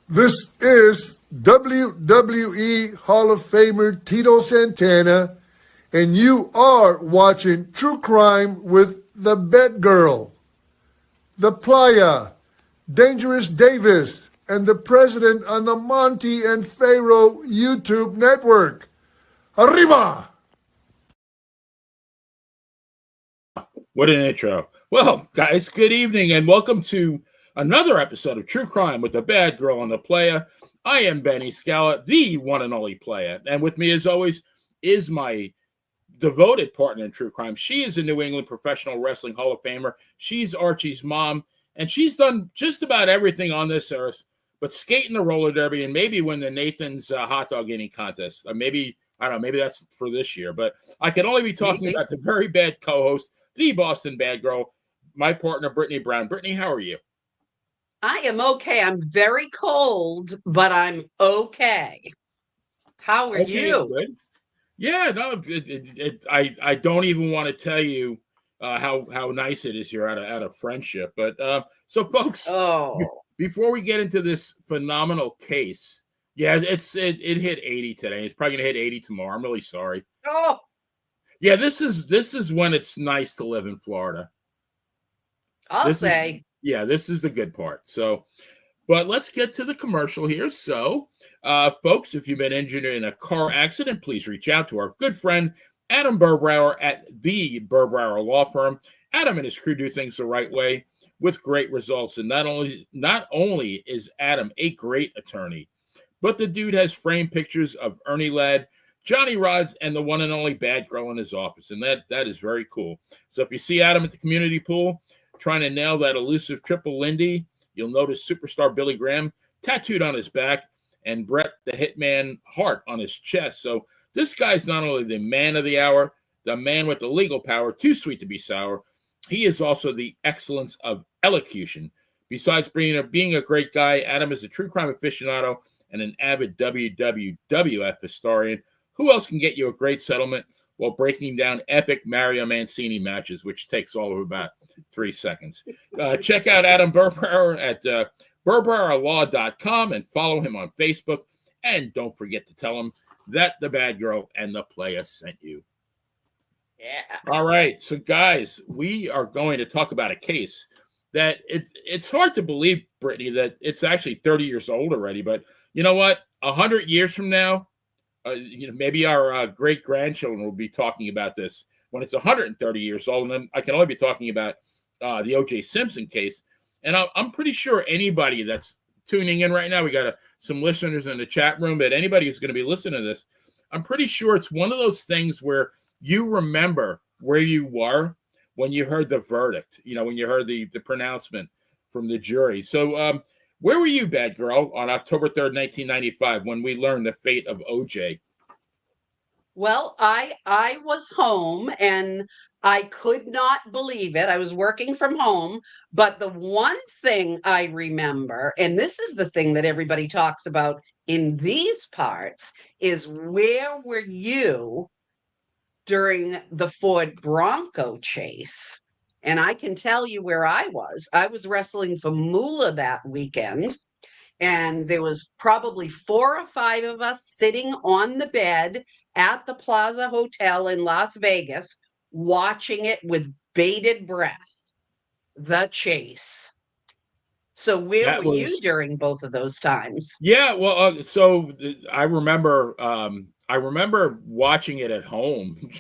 This is WWE Hall of Famer Tito Santana, and you are watching True Crime with the Bet Girl, the Playa, Dangerous Davis, and the president on the Monty and Pharaoh YouTube network. Arriba! What an intro. Well, guys, good evening and welcome to another episode of True Crime with the Bad Girl and the Playa. I am Benny Scala, the one and only Playa. And with me, as always, is my devoted partner in True Crime. She is a New England Professional Wrestling Hall of Famer. She's Archie's mom, and she's done just about everything on this earth, but skate in the roller derby and maybe win the Nathan's hot dog eating contest. Maybe, I don't know, maybe that's for this year. But I can only be talking about the very bad co-host, the Boston Bad Girl, my partner, Brittany Brown. Brittany, how are you? I am okay. I'm very cold, but I'm okay. How are you? Good. Yeah, no, I don't even want to tell you how nice it is here out of friendship. But so, folks, before we get into this phenomenal case, yeah, it hit 80 today. It's probably gonna hit 80 tomorrow. I'm really sorry. Oh, yeah, this is when it's nice to live in Florida. This is the good part. So, but let's get to the commercial here. So, folks, if you've been injured in a car accident, please reach out to our good friend Adam Burbrower at the Burbrower Law Firm. Adam and his crew do things the right way with great results. And not only is Adam a great attorney, but the dude has framed pictures of Ernie Ladd, Johnny Rods, and the one and only Bad Girl in his office. And that is very cool. So if you see Adam at the community pool trying to nail that elusive triple Lindy, you'll notice superstar Billy Graham tattooed on his back and Bret the Hitman Hart on his chest. So this guy's not only the man of the hour, the man with the legal power, too sweet to be sour, he is also the excellence of elocution. Besides being a great guy, Adam is a true crime aficionado and an avid WWF historian. Who else can get you a great settlement while breaking down epic Mario Mancini matches, which takes all of about 3 seconds? Check out Adam Burbrower at burbrowerlaw.com and follow him on Facebook. And don't forget to tell him that the Bad Girl and the Playa sent you. Yeah. All right. So, guys, we are going to talk about a case that it's hard to believe, Brittany, that it's actually 30 years old already. But you know what? 100 years from now, maybe our great-grandchildren will be talking about this when it's 130 years old. And then I can only be talking about the O.J. Simpson case. And I'm pretty sure anybody that's tuning in right now, we got some listeners in the chat room, but anybody who's going to be listening to this, I'm pretty sure it's one of those things where you remember where you were when you heard the verdict, when you heard the pronouncement from the jury. So where were you, Bad Girl, on October 3rd, 1995, when we learned the fate of O.J.? Well, I was home and I could not believe it. I was working from home, but the one thing I remember, and this is the thing that everybody talks about in these parts, is where were you during the Ford Bronco chase? And I can tell you where I was. I was wrestling for Moolah that weekend, and there was probably 4 or 5 of us sitting on the bed at the Plaza Hotel in Las Vegas, watching it with bated breath, the chase. So where were you during both of those times? Yeah, well, so I remember watching it at home,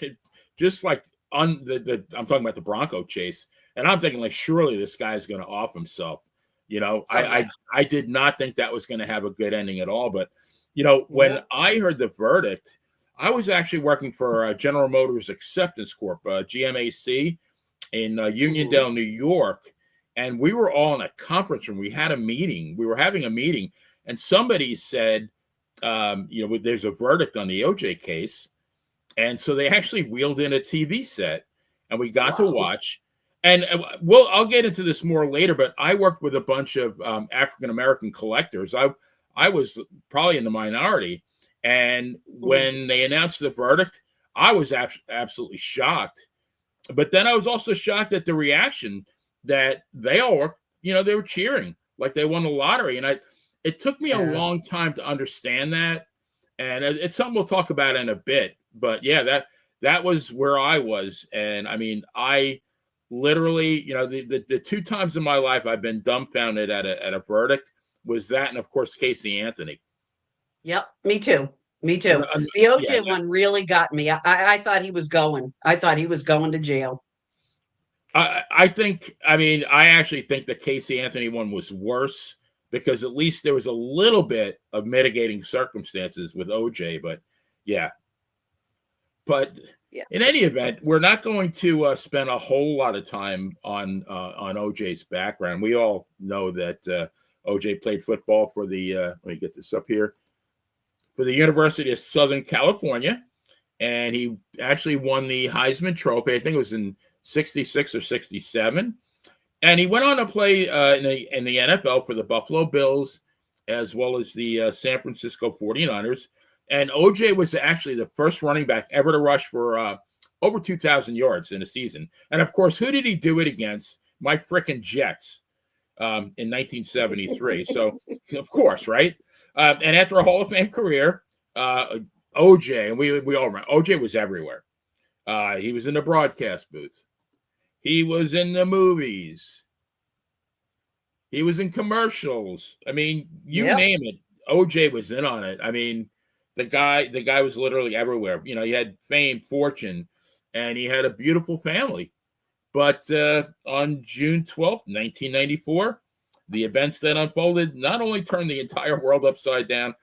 just like on I'm talking about the Bronco chase, and I'm thinking like, surely this guy's going to off himself. I did not think that was going to have a good ending at all. But when I heard the verdict, I was actually working for General Motors Acceptance Corp, GMAC, in Uniondale, New York. And we were all in a conference room. We had a meeting. We were having a meeting. And somebody said, there's a verdict on the OJ case. And so they actually wheeled in a TV set. And we got to watch. And I'll get into this more later. But I worked with a bunch of African-American collectors. I was probably in the minority. And when they announced the verdict, I was absolutely shocked. But then I was also shocked at the reaction that they all were, they were cheering like they won the lottery. And it took me a Yeah. long time to understand that. And it's something we'll talk about in a bit. But yeah, that was where I was. And I mean, I literally, the two times in my life I've been dumbfounded at a verdict was that, and of course Casey Anthony. Yep, me too. Me And, too. The yeah, OJ one really got me. I thought he was going. I thought he was going to jail. I think, I mean, I actually think the Casey Anthony one was worse because at least there was a little bit of mitigating circumstances with OJ. But yeah, but Yeah. in any event, we're not going to spend a whole lot of time on OJ's background. We all know that OJ played football for the let me get this up here, for the University of Southern California, and he actually won the Heisman Trophy. I think it was in 66 or 67. And he went on to play in the NFL for the Buffalo Bills, as well as the San Francisco 49ers. And OJ was actually the first running back ever to rush for over 2,000 yards in a season. And of course, who did he do it against? My frickin' Jets in 1973. So, of course, right? And after a Hall of Fame career, OJ, and we all remember, OJ was everywhere. He was in the broadcast booth. He was in the movies. He was in commercials. I mean, you name it, OJ was in on it. I mean, the guy was literally everywhere. He had fame, fortune, and he had a beautiful family. But on June 12th, 1994, the events that unfolded not only turned the entire world upside down,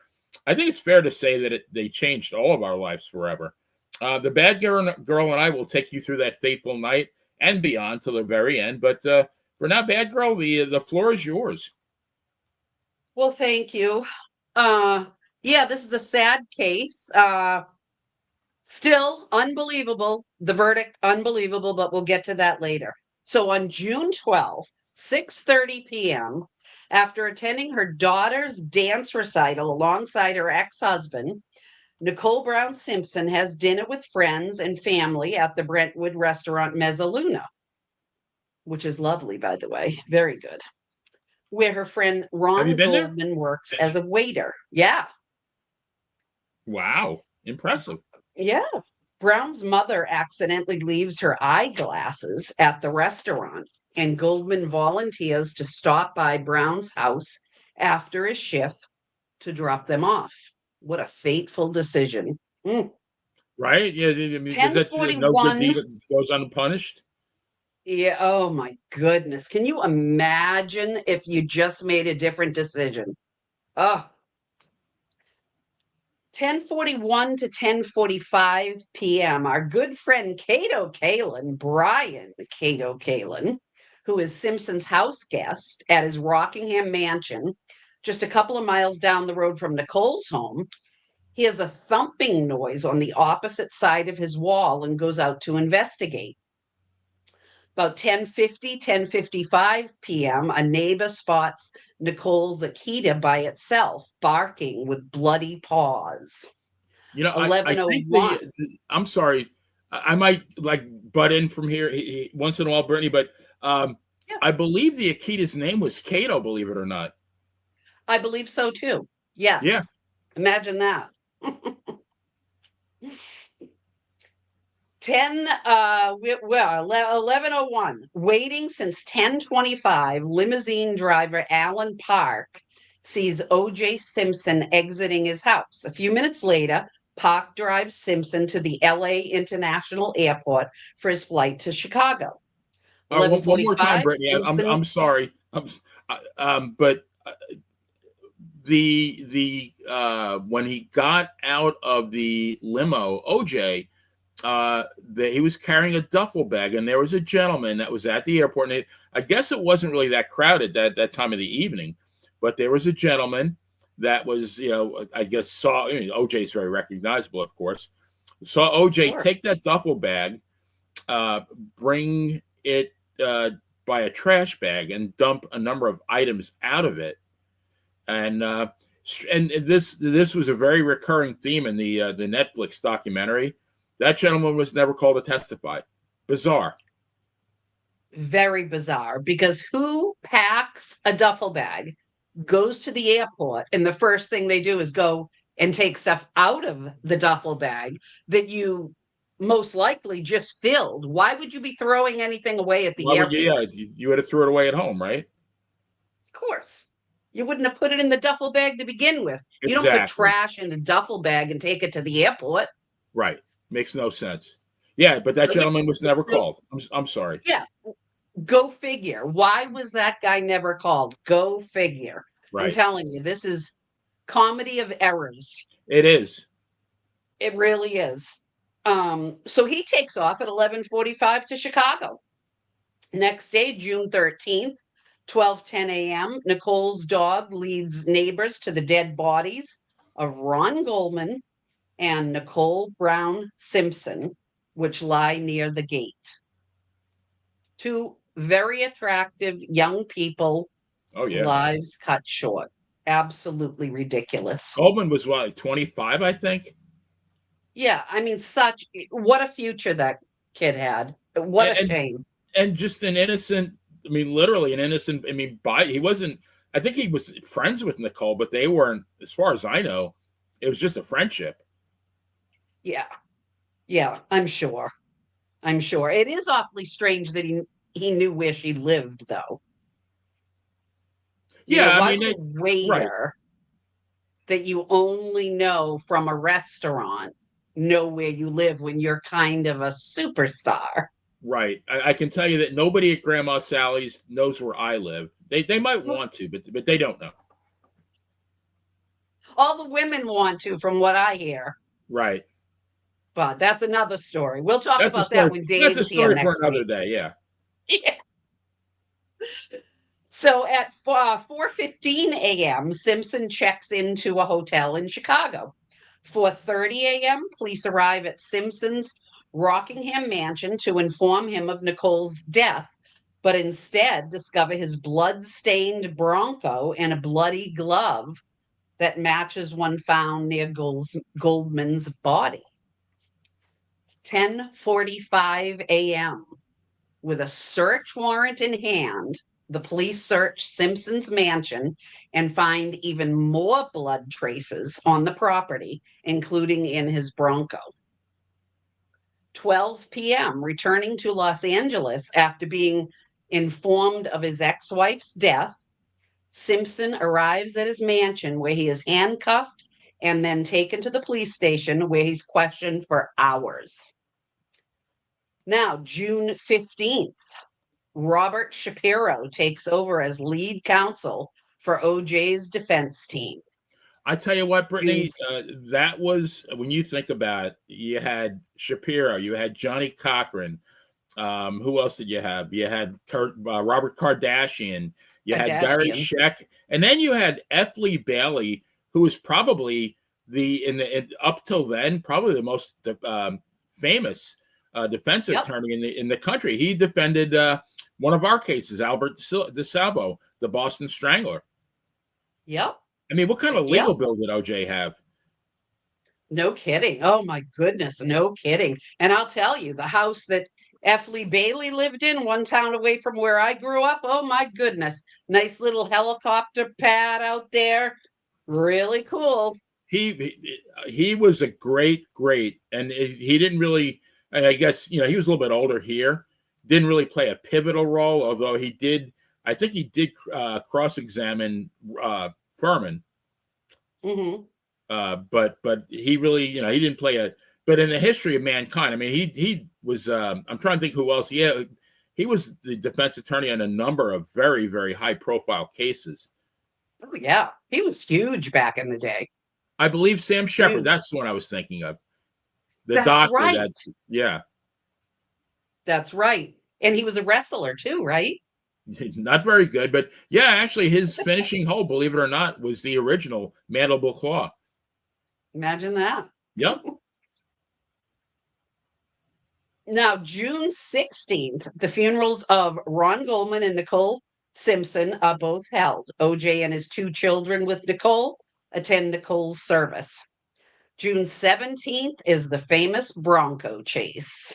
I think it's fair to say that they changed all of our lives forever. The bad girl and I will take you through that fateful night and beyond till the very end. But for now, bad girl, the floor is yours. Well, thank you. Yeah, this is a sad case. Still unbelievable. The verdict, unbelievable, but we'll get to that later. So on June 12th, 6:30 p.m., after attending her daughter's dance recital alongside her ex-husband, Nicole Brown Simpson has dinner with friends and family at the Brentwood restaurant Mezzaluna, which is lovely, by the way. Very good. Where her friend Ron Goldman works as a waiter. Yeah. Wow. Impressive. Yeah. Brown's mother accidentally leaves her eyeglasses at the restaurant, and Goldman volunteers to stop by Brown's house after his shift to drop them off. What a fateful decision. Right? Yeah. I mean, no good deed goes unpunished. Yeah. Oh my goodness. Can you imagine if you just made a different decision? Oh. 10:41 to 10:45 p.m. Our good friend Cato Kalin, Brian Cato Kalin, who is Simpson's house guest at his Rockingham mansion, just a couple of miles down the road from Nicole's home, he has a thumping noise on the opposite side of his wall and goes out to investigate. About 10:50, 10:55 p.m., a neighbor spots Nicole's Akita by itself, barking with bloody paws. I think I'm sorry, I might butt in from here once in a while, Brittany, but I believe the Akita's name was Cato, believe it or not. I believe so too. Yes. Yeah. Imagine that. 11:01. Waiting since 10:25, limousine driver Alan Park sees O.J. Simpson exiting his house. A few minutes later, Park drives Simpson to the L.A. International Airport for his flight to Chicago. One more time, Brittany. I'm sorry. But the when he got out of the limo, OJ, he was carrying a duffel bag, and there was a gentleman that was at the airport, and I guess it wasn't really that crowded that time of the evening, but there was a gentleman that was, I guess saw, OJ is very recognizable, of course, saw OJ take that duffel bag, bring it by a trash bag and dump a number of items out of it. And this was a very recurring theme in the Netflix documentary. That gentleman was never called to testify. Bizarre. Very bizarre, because who packs a duffel bag goes to the airport, and the first thing they do is go and take stuff out of the duffel bag that you most likely just filled. Why would you be throwing anything away at the Why would you? airport? Yeah, you would have threw it away at home, right? Of course. You wouldn't have put it in the duffel bag to begin with. You don't put Exactly. trash in a duffel bag and take it to the airport. Right. Makes no sense. Yeah, but that gentleman was never called. I'm sorry. Yeah, go figure. Why was that guy never called? Go figure. I'm Right. telling you, this is comedy of errors. It is. It really is. So he takes off at 11:45 to Chicago. Next day, June 13th, 12:10 a.m., Nicole's dog leads neighbors to the dead bodies of Ron Goldman and Nicole Brown Simpson, which lie near the gate. Two very attractive young people, Oh yeah. lives cut short. Absolutely ridiculous. Goldman was what, 25, I think. Yeah, I mean, what a future that kid had. What a And shame. and just an innocent, I mean, literally an innocent, I mean, he wasn't, I think he was friends with Nicole, but they weren't, as far as I know, it was just a friendship. Yeah. Yeah, I'm sure. I'm sure. It is awfully strange that he knew where she lived, though. Yeah, I Why mean, would a right, waiter that you only know from a restaurant know where you live when you're kind of a superstar? right. I can tell you that nobody at Grandma Sally's knows where I live. They might want to, but they don't know. All the women want to, from what I hear. Right. But that's another story. We'll talk That's a about that story. when That's a Dave's here story for next another week. day. Yeah. Yeah. So at 4:15 a.m., Simpson checks into a hotel in Chicago. 4:30 a.m., police arrive at Simpson's Rockingham mansion to inform him of Nicole's death, but instead discover his blood-stained Bronco and a bloody glove that matches one found near Goldman's body. 10:45 a.m., with a search warrant in hand, the police search Simpson's mansion and find even more blood traces on the property, including in his Bronco. 12 p.m., returning to Los Angeles after being informed of his ex-wife's death, Simpson arrives at his mansion where he is handcuffed and then taken to the police station where he's questioned for hours. Now, June 15th, Robert Shapiro takes over as lead counsel for OJ's defense team. I tell you what, Brittany, Yes. that was, when you think about it, you had Shapiro, you had Johnny Cochran. Who else did you have? You had Robert Kardashian. You had Barry Scheck, and then you had F. Lee Bailey, who was probably up till then probably the most famous defense attorney in the country. He defended one of our cases, Albert DeSalvo, the Boston Strangler. Yep. I mean, what kind of legal bill did OJ have? No kidding. Oh my goodness, no kidding. And I'll tell you, the house that F. Lee Bailey lived in, one town away from where I grew up, oh my goodness. Nice little helicopter pad out there. Really cool. He was a great, and he didn't really, I guess, he was a little bit older here. Didn't really play a pivotal role, although he did, I think he did cross-examine Furman. Mm-hmm. But he really, he didn't play but in the history of mankind, I mean, he was, I'm trying to think who else. Yeah, he was the defense attorney on a number of very, very high profile cases. Oh yeah. He was huge back in the day. I believe Sam Shepard, that's the one I was thinking of. The That's doctor. right. Yeah. That's right. And he was a wrestler too, right? Not very good, but yeah, actually his finishing hold, believe it or not, was the original Mandible Claw. Imagine that. Yep. Now, June 16th, the funerals of Ron Goldman and Nicole Simpson are both held. OJ and his two children with Nicole attend Nicole's service. June 17th is the famous Bronco chase.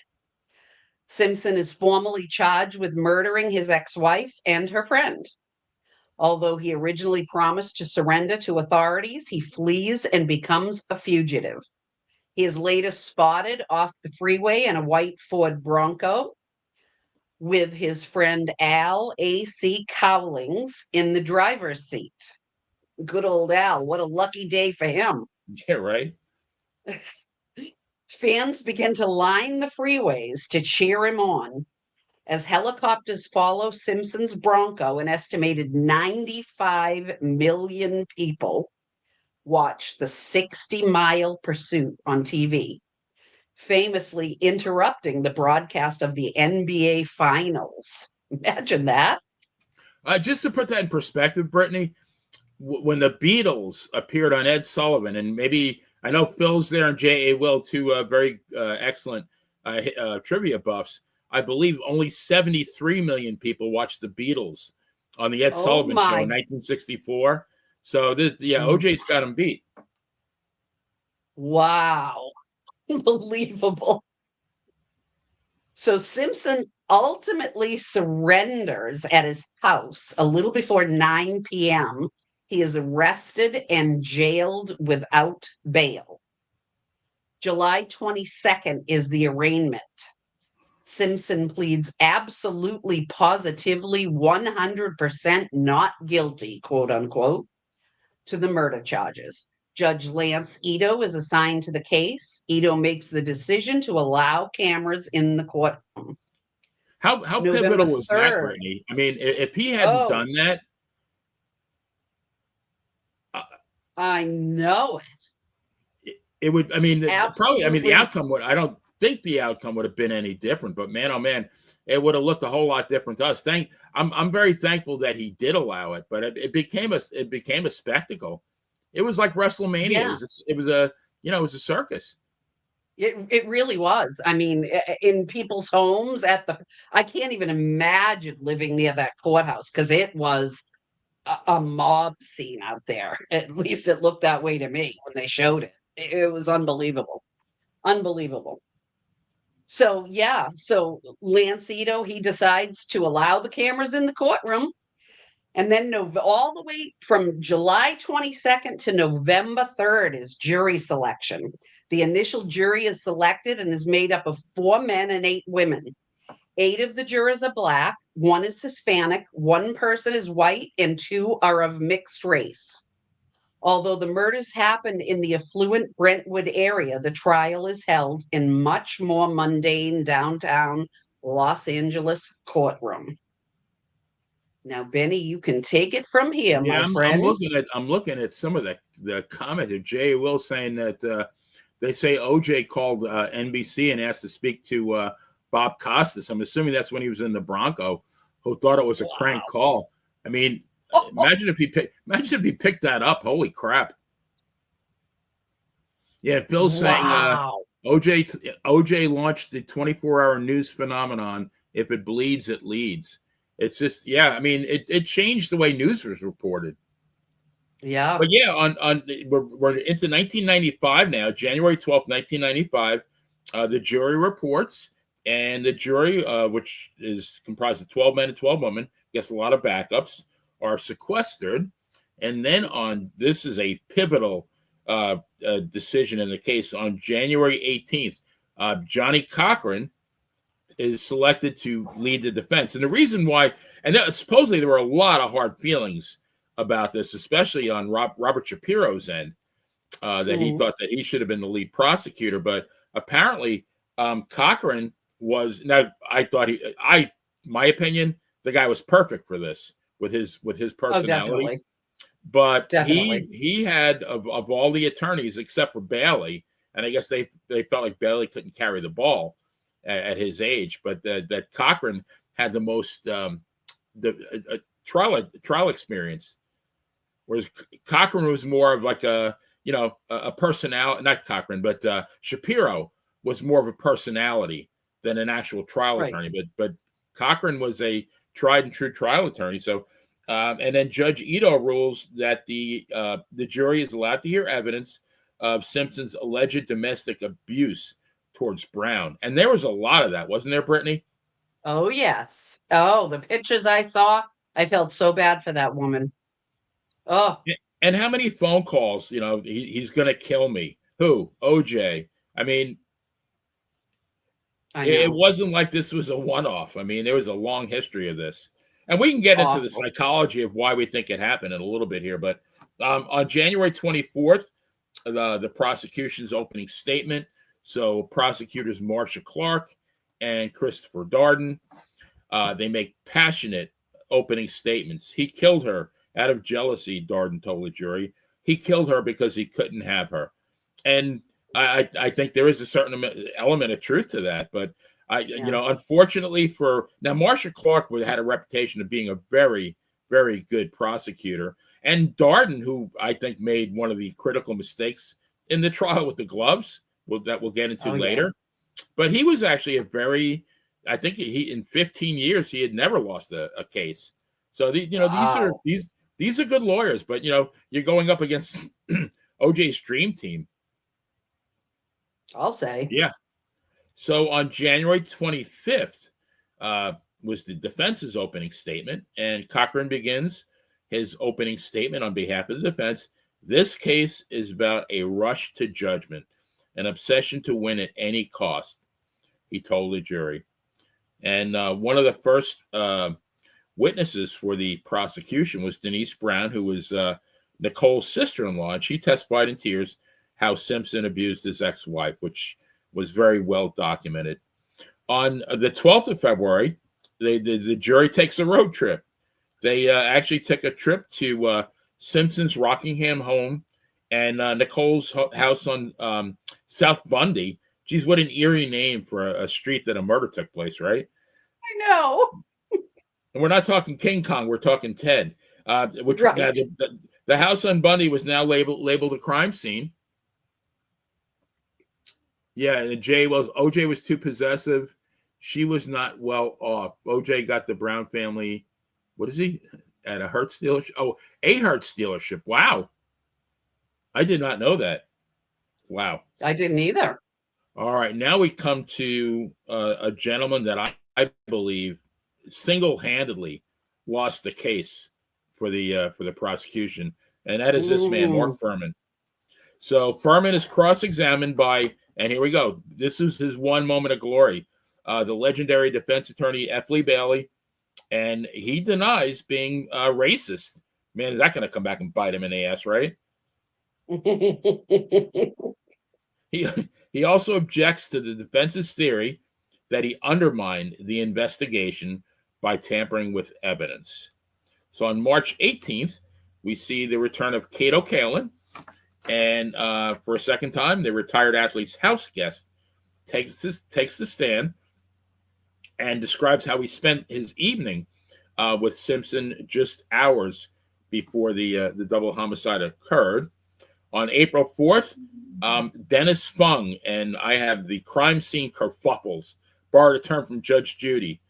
Simpson is formally charged with murdering his ex-wife and her friend. Although he originally promised to surrender to authorities, he flees and becomes a fugitive. He is later spotted off the freeway in a white Ford Bronco with his friend Al A.C. Cowlings in the driver's seat. Good old Al. What a lucky day for him. Yeah, right. Fans begin to line the freeways to cheer him on. As helicopters follow Simpson's Bronco, an estimated 95 million people watch the 60-mile pursuit on TV, famously interrupting the broadcast of the NBA Finals. Imagine that. Just to put that in perspective, Brittany, when the Beatles appeared on Ed Sullivan, and maybe I know Phil's there and J.A. Will, two very excellent trivia buffs. I believe only 73 million people watched the Beatles on the Ed Sullivan show in 1964. So OJ's got him beat. Wow. Unbelievable. So Simpson ultimately surrenders at his house a little before 9 p.m. He is arrested and jailed without bail. July 22nd is the arraignment. Simpson pleads absolutely, positively, 100% not guilty, quote unquote, to the murder charges. Judge Lance Ito is assigned to the case. Ito makes the decision to allow cameras in the courtroom. How pivotal was that, Brittany? I mean, if he hadn't done that, I know it would. I mean, probably. I mean, the outcome would. I don't think the outcome would have been any different. But man, oh man, it would have looked a whole lot different to us. I'm very thankful that he did allow it. But it became a spectacle. It was like WrestleMania. Yeah. It was a circus. It really was. I mean, in people's homes I can't even imagine living near that courthouse because it was a mob scene out there. At least it looked that way to me when they showed it. It was unbelievable. Unbelievable. So Lance Ito, he decides to allow the cameras in the courtroom. And then all the way from July 22nd to November 3rd is jury selection. The initial jury is selected and is made up of 4 men and 8 women. 8 of the jurors are Black, 1 is Hispanic, 1 person is white, and 2 are of mixed race. Although the murders happened in the affluent Brentwood area, the trial is held in much more mundane downtown Los Angeles courtroom. Now, Benny, you can take it from here, my friend. I'm looking at some of the comment of J. Will saying that they say OJ called NBC and asked to speak to Bob Costas. I'm assuming that's when he was in the Bronco, who thought it was a crank call. I mean, imagine if he picked that up. Holy crap! Yeah, Phil's saying OJ launched the 24-hour news phenomenon. If it bleeds, it leads. It's just, I mean, it changed the way news was reported. Yeah. But yeah, we're into 1995 now, January 12th, 1995. The jury reports, and the jury, which is comprised of 12 men and 12 women, gets a lot of backups, are sequestered. And then this is a pivotal decision in the case. On January 18th, Johnny Cochran is selected to lead the defense. And the reason why, and supposedly there were a lot of hard feelings about this, especially on Robert Shapiro's end, that he thought that he should have been the lead prosecutor. But apparently Cochran was, now I thought my opinion, the guy was perfect for this with his personality. But he had of all the attorneys except for Bailey, and I guess they felt like Bailey couldn't carry the ball at his age, but that Cochran had the most trial experience, whereas Cochran was more of like a personality. Not Cochran, but Shapiro was more of a personality than an actual trial attorney. But Cochran was a tried and true trial attorney. So, and then Judge Ito rules that the jury is allowed to hear evidence of Simpson's alleged domestic abuse towards Brown. And there was a lot of that, wasn't there, Brittany? Oh, yes. Oh, the pictures I saw, I felt so bad for that woman. Oh, And how many phone calls, he's going to kill me. Who? OJ. I mean, I it know. wasn't like this was a one-off. I mean, there was a long history of this. And we can get into the Awful. psychology of why we think it happened in a little bit here. But on January 24th, the prosecution's opening statement. So prosecutors Marsha Clark and Christopher Darden, they make passionate opening statements. He killed her out of jealousy, Darden told the jury. He killed her because he couldn't have her. And I think there is a certain element of truth to that. But, unfortunately now, Marsha Clark had a reputation of being a very, very good prosecutor. And Darden, who I think made one of the critical mistakes in the trial with the gloves, that we'll get into later. Yeah. But he was actually I think he in 15 years, he had never lost a case. So, these are good lawyers. But, you're going up against OJ's dream team. I'll say. Yeah. So on January 25th was the defense's opening statement, and Cochran begins his opening statement on behalf of the defense. This case is about a rush to judgment, an obsession to win at any cost, he told the jury. And one of the first witnesses for the prosecution was Denise Brown, who was Nicole's sister-in-law, and she testified in tears how Simpson abused his ex-wife, which was very well documented. On the 12th of February, the jury takes a road trip. They actually took a trip to Simpson's Rockingham home and Nicole's house on South Bundy. Geez, what an eerie name for a street that a murder took place, right? I know. And we're not talking King Kong, we're talking Ted. Which right. The house on Bundy was now labeled a crime scene. Yeah, and OJ was too possessive. She was not well off. OJ got the Brown family, what is he? At a Hertz dealership? Oh, a Hertz dealership. Wow. I did not know that. Wow. I didn't either. All right, now we come to a gentleman that I believe single-handedly lost the case for the prosecution, and that is this man, Mark Furman. So Furman is cross-examined by, and here we go. This is his one moment of glory. The legendary defense attorney, F. Lee Bailey, and he denies being racist. Man, is that going to come back and bite him in the ass, right? He also objects to the defense's theory that he undermined the investigation by tampering with evidence. So on March 18th, we see the return of Cato Kalin. And for a second time, the retired athlete's house guest takes the stand and describes how he spent his evening with Simpson just hours before the double homicide occurred. On April 4th, Dennis Fung, and I have the crime scene kerfuffles, borrowed a term from Judge Judy.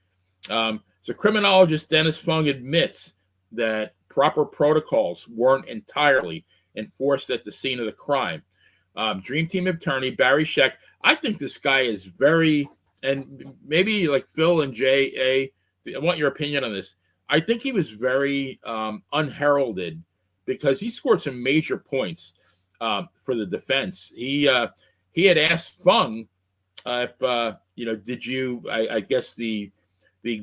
So criminologist Dennis Fung admits that proper protocols weren't entirely enforced at the scene of the crime. Dream Team attorney Barry Scheck, I think this guy is very, and maybe like Phil and Jay, I want your opinion on this. I think he was very unheralded because he scored some major points for the defense. He had asked Fung if did you? I guess the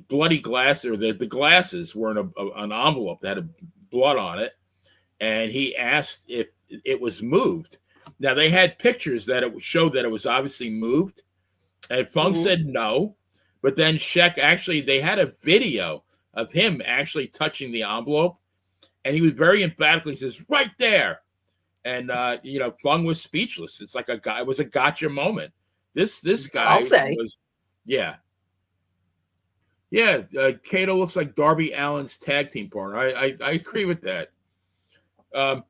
bloody glass or the glasses were in an envelope that had blood on it, and he asked if it was moved. Now they had pictures that it showed that it was obviously moved, and Fung said no. But then Scheck they had a video of him actually touching the envelope, and he was very emphatically says right there. And Fung was speechless. It's like it was a gotcha moment. This guy was, yeah. Cato looks like Darby Allin's tag team partner. I agree with that. But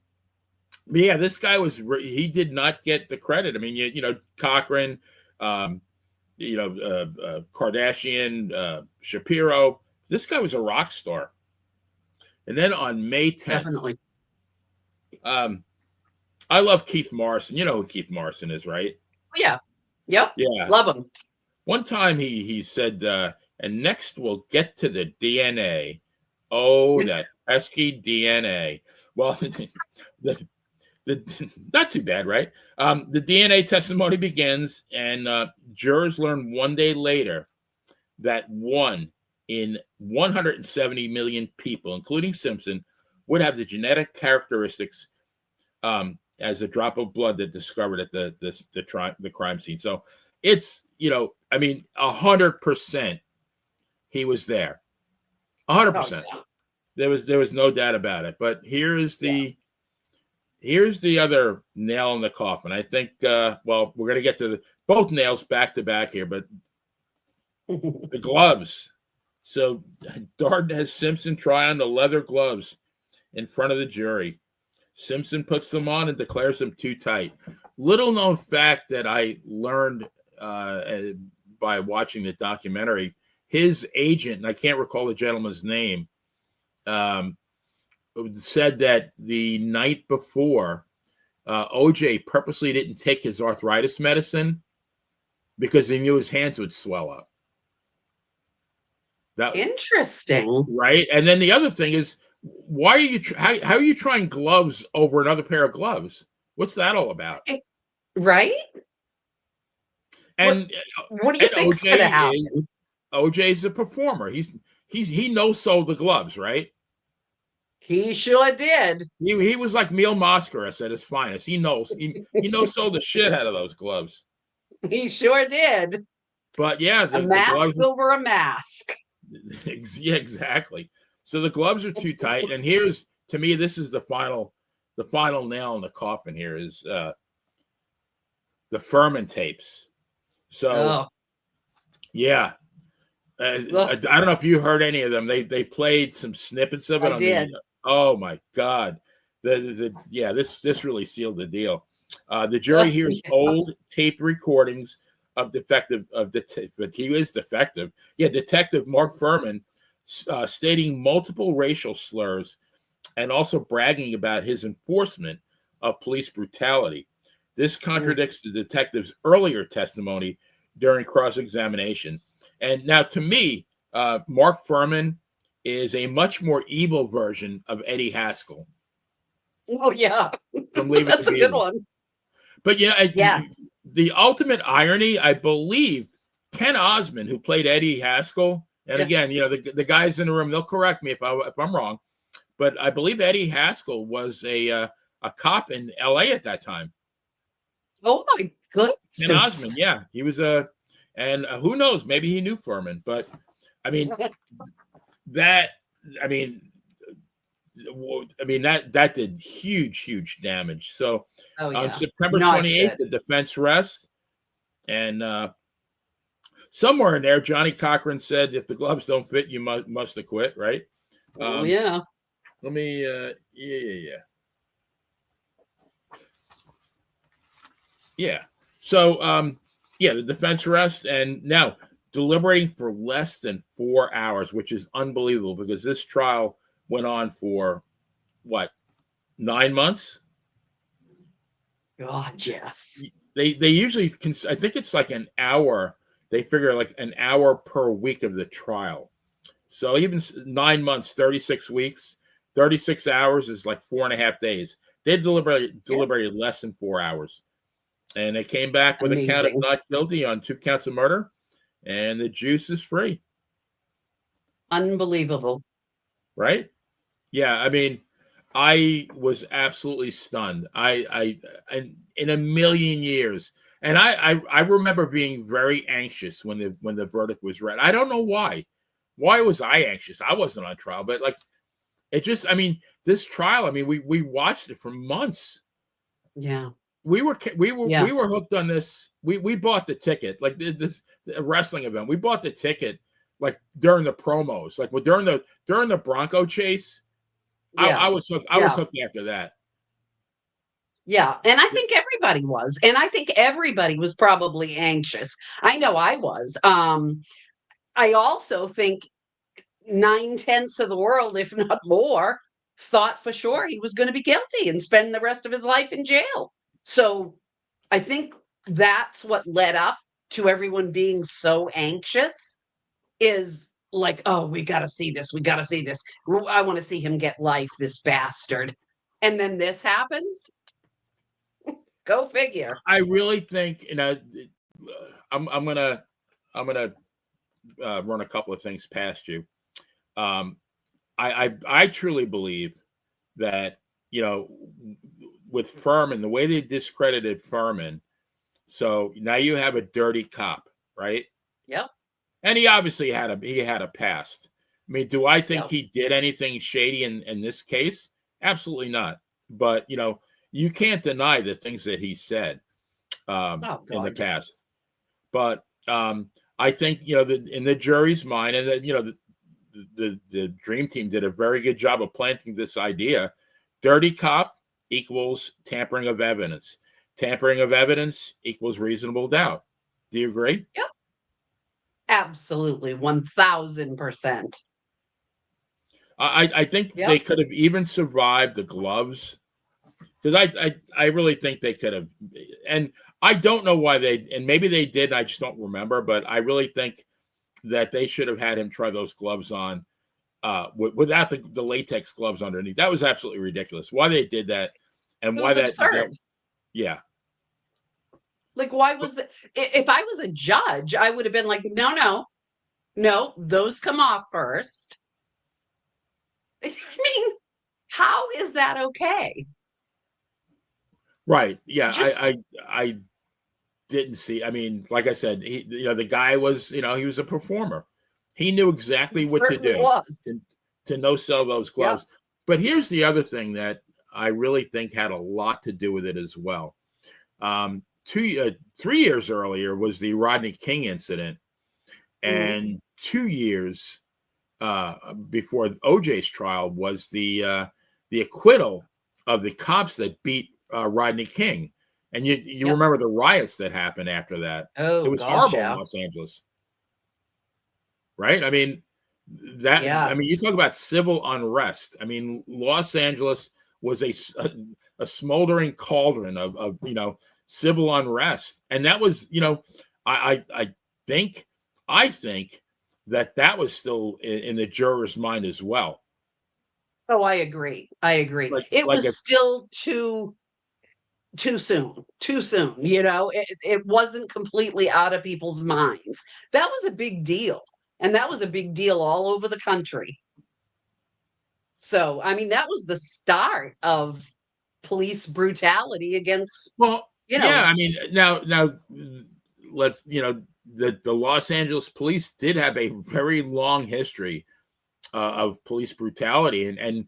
yeah, this guy he did not get the credit. I mean, Cochran, Kardashian, Shapiro. This guy was a rock star. And then on May 10th, definitely. I love Keith Morrison. You know who Keith Morrison is, right? Yeah. Yep. Yeah. Love him. One time he said, and next we'll get to the DNA Oh, that pesky DNA. Well, not too bad, right? The DNA testimony begins, and jurors learn 1 day later that 1 in 170 million people, including Simpson, would have the genetic characteristics as a drop of blood that discovered at the crime scene. So it's 100% he was there, 100%. Oh, yeah. There was no doubt about it. But here's the other nail in the coffin. I think we're going to get to both nails back to back here, but the gloves. So Darden has Simpson try on the leather gloves in front of the jury. Simpson puts them on and declares them too tight. Little known fact that I learned by watching the documentary, his agent, and I can't recall the gentleman's name, said that the night before, OJ purposely didn't take his arthritis medicine because he knew his hands would swell up. Interesting. Right? And then the other thing is, why are you how are you trying gloves over another pair of gloves? What's that all about? Right? And what do you think's going to happen? OJ's a performer. He no-sold the gloves, right? He sure did. He was like Neil Moskowitz at his finest. He no-sold the shit out of those gloves. He sure did. But yeah, a mask over a mask. Yeah, exactly. So the gloves are too tight, and to me, this is the final nail in the coffin. Here is the Furman tapes. So, yeah, I don't know if you heard any of them. They played some snippets of it. I did. Oh my God, this really sealed the deal. The jury hears old taped recordings of Detective Mark Furman stating multiple racial slurs and also bragging about his enforcement of police brutality. This contradicts the detective's earlier testimony during cross-examination. And now, to me, Mark Furman is a much more evil version of Eddie Haskell. Oh, yeah. That's a good one. But, yes. The ultimate irony, I believe, Ken Osmond, who played Eddie Haskell, and again, the guys in the room, they'll correct me if I'm wrong, but I believe Eddie Haskell was a cop in L.A. at that time. Oh my goodness! Ken Osmond, yeah, he was and who knows? Maybe he knew Furman, but I mean that did huge damage. So on September 28th, the defense rests, and somewhere in there, Johnny Cochran said, "If the gloves don't fit, you must acquit." Right? Yeah. Let me. Yeah. So, the defense rests, and now deliberating for less than 4 hours, which is unbelievable because this trial went on for 9 months? God, yes. They usually, I think it's like an hour. They figure like an hour per week of the trial. So even 9 months, 36 weeks, 36 hours is like 4.5 days. They deliberated less than 4 hours. And they came back with a count of not guilty on 2 counts of murder, and the juice is free. Unbelievable. Right? Yeah, I mean, I was absolutely stunned. I in a million years. And I remember being very anxious when the verdict was read. I don't know why. Why was I anxious? I wasn't on trial, but this trial, we watched it for months. Yeah. We were hooked on this. We bought the ticket, like this wrestling event. We bought the ticket like during the promos, like during the Bronco chase. Yeah. I was hooked. I was hooked after that. Yeah, and I think everybody was, and I think everybody was probably anxious. I know I was. I also think 9/10 of the world, if not more, thought for sure he was going to be guilty and spend the rest of his life in jail. So I think that's what led up to everyone being so anxious, is like, oh, we got to see this. We got to see this. I want to see him get life, this bastard. And then this happens. Go figure. I really think, I'm gonna run a couple of things past you. I truly believe that, with Furman, the way they discredited Furman, so now you have a dirty cop, right? Yep. And he obviously had a past. I mean, do I think Yep. he did anything shady in this case? Absolutely not. But you can't deny the things that he said in the past. But I think in the jury's mind, and that the Dream Team did a very good job of planting this idea: dirty cop equals tampering of evidence. Tampering of evidence equals reasonable doubt. Do you agree? Yep. Absolutely, 1000%. I think they could have even survived the gloves, because I really think they could have, and I don't know why and maybe they did, I just don't remember, but I really think that they should have had him try those gloves on without the latex gloves underneath. That was absolutely ridiculous. Why they did that, and why that absurd. Yeah. Like, why was that? If I was a judge, I would have been like, no, those come off first. I mean, how is that okay? Right. Yeah. I didn't see. I mean, like I said, the guy was, he was a performer. He knew exactly what to do to no sell those gloves. Yep. But here's the other thing that I really think had a lot to do with it as well. 3 years earlier was the Rodney King incident, and 2 years before OJ's trial was the acquittal of the cops that beat Rodney King. And you remember the riots that happened after that. Oh, it was horrible in Los Angeles. Right? I mean, you talk about civil unrest. I mean, Los Angeles was a smoldering cauldron of civil unrest. And that was, I think that was still in the juror's mind as well. Oh, I agree. It was still too soon. It wasn't completely out of people's minds. That was a big deal. And that was a big deal all over the country. So, I mean, that was the start of police brutality against, Yeah, I mean, now let's, the Los Angeles police did have a very long history of police brutality. And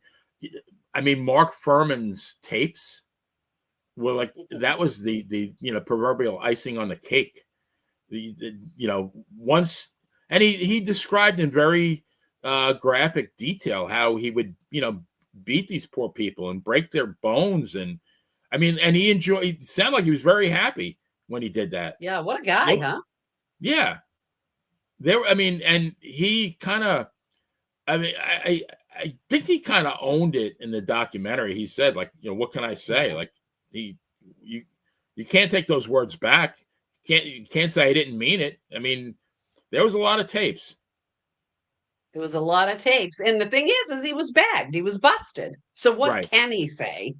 I mean, Mark Furman's tapes were like, that was the proverbial icing on the cake. Once, and he described in very graphic detail how he would, beat these poor people and break their bones. And I mean, and he sounded like he was very happy when he did that. Yeah, what a guy, huh? Yeah. And he kind of, I think he kind of owned it in the documentary. He said, like, what can I say? Like, you can't take those words back. You can't say I didn't mean it. I mean, there was a lot of tapes. It was a lot of tapes. And the thing is he was bagged. He was busted. So what can he say?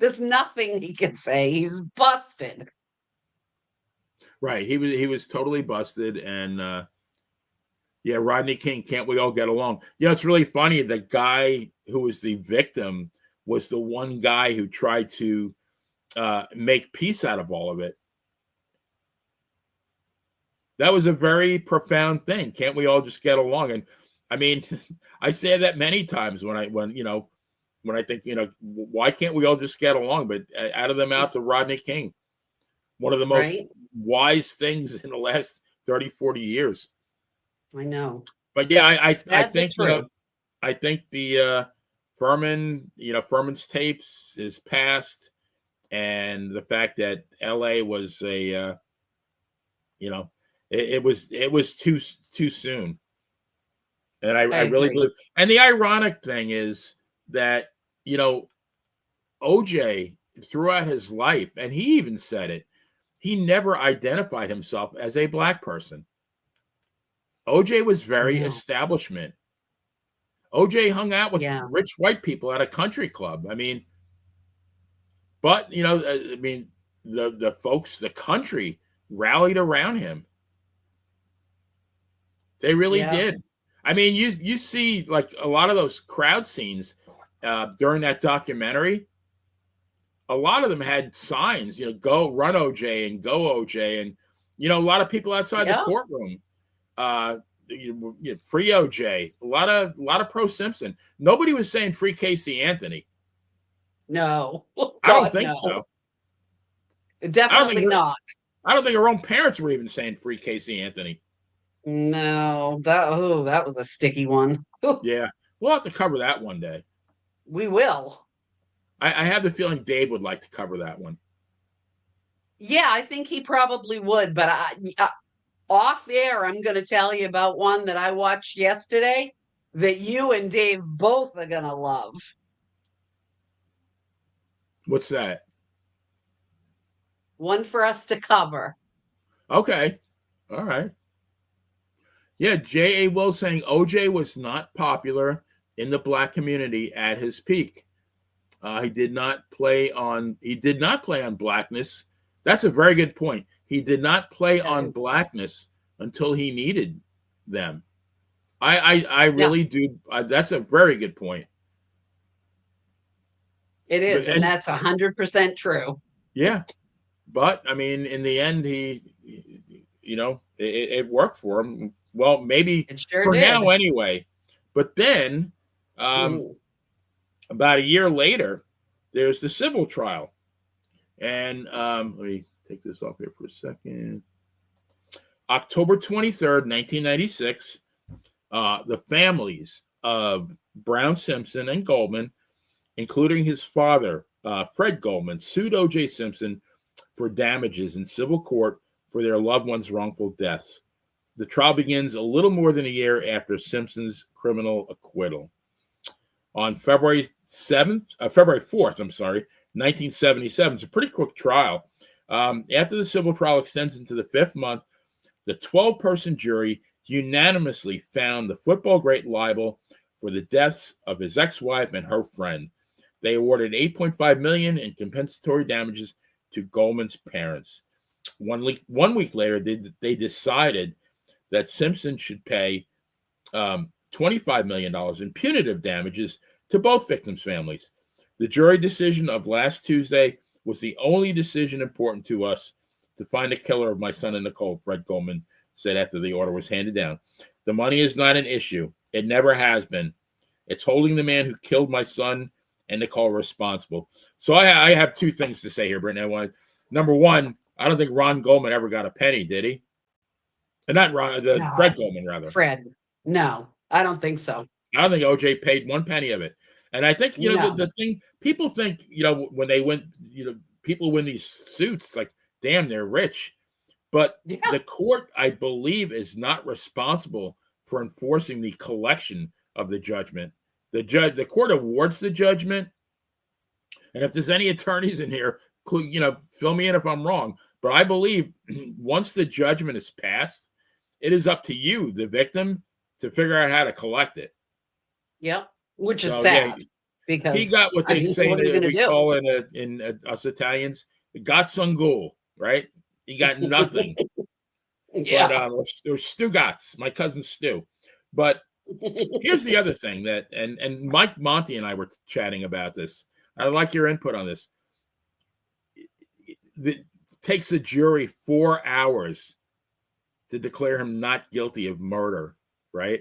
There's nothing he can say. He's busted. Right. He was totally busted. And Rodney King, can't we all get along? It's really funny. The guy who was the victim was the one guy who tried to make peace out of all of it. That was a very profound thing. Can't we all just get along? And I mean, I say that many times when I think, why can't we all just get along? But out of the mouth of Rodney King, one of the most wise things in the last 30, 40 years. I know. But yeah, I think, I think the Furman's tapes is past, and the fact that LA was it was too soon. And I really believe. And the ironic thing is that, OJ throughout his life, and he even said it, he never identified himself as a black person. OJ was I very know. establishment. OJ hung out with Yeah. rich white people at a country club. I mean, but I mean, the folks, the country rallied around him. They really Yeah. did. I mean, you see like a lot of those crowd scenes during that documentary. A lot of them had signs, go run OJ and go OJ, and a lot of people outside the Yeah. courtroom, free OJ. A lot of pro Simpson. Nobody was saying free Casey Anthony. No. I don't God, think no. so. Definitely not. I don't think her own parents were even saying free Casey Anthony. No. That was a sticky one. Yeah, we'll have to cover that one day. We will. I have the feeling Dave would like to cover that one. Yeah, I think he probably would. But off air, I'm going to tell you about one that I watched yesterday that you and Dave both are going to love. What's that? One for us to cover. Okay. All right. Yeah, J.A. Will saying OJ was not popular in the black community at his peak. He did not play on blackness. That's a very good point. He did not play on blackness until he needed them. I really do. That's a very good point. It is, and that's 100% true. Yeah, but I mean, in the end, it worked for him. Well, maybe for now anyway. But then, about a year later, there's the civil trial. And let me take this off here for a second. October 23rd, 1996, the families of Brown Simpson and Goldman, including his father, Fred Goldman, sued O.J. Simpson for damages in civil court for their loved ones' wrongful deaths. The trial begins a little more than a year after Simpson's criminal acquittal. On February 4th, 1977. It's a pretty quick trial. After the civil trial extends into the fifth month, the 12-person jury unanimously found the football great liable for the deaths of his ex-wife and her friend. They awarded $8.5 million in compensatory damages to Goldman's parents. 1 week later, they decided that Simpson should pay $25 million in punitive damages to both victims' families. The jury decision of last Tuesday was the only decision important to us to find the killer of my son and Nicole, Fred Goldman said after the order was handed down. The money is not an issue. It never has been. It's holding the man who killed my son and Nicole responsible. So I have two things to say here, Brittany. Number one, I don't think Ron Goldman ever got a penny, did he? Not Ron, No. Fred Goldman, rather. Fred. No, I don't think so. I don't think OJ paid one penny of it. And I think, the thing, people think, when they win, people win these suits, like, damn, they're rich. But the court, I believe, is not responsible for enforcing the collection of the judgment. The court awards the judgment. And if there's any attorneys in here, fill me in if I'm wrong. But I believe once the judgment is passed, it is up to you, the victim, to figure out how to collect it. Yep, which is sad because he got what they say we call in us Italians, gazzangul, right? He got nothing. But or Stugats, my cousin Stu. But here's the other thing that and Mike Monty and I were chatting about this. I'd like your input on this. It takes a jury 4 hours to declare him not guilty of murder, right?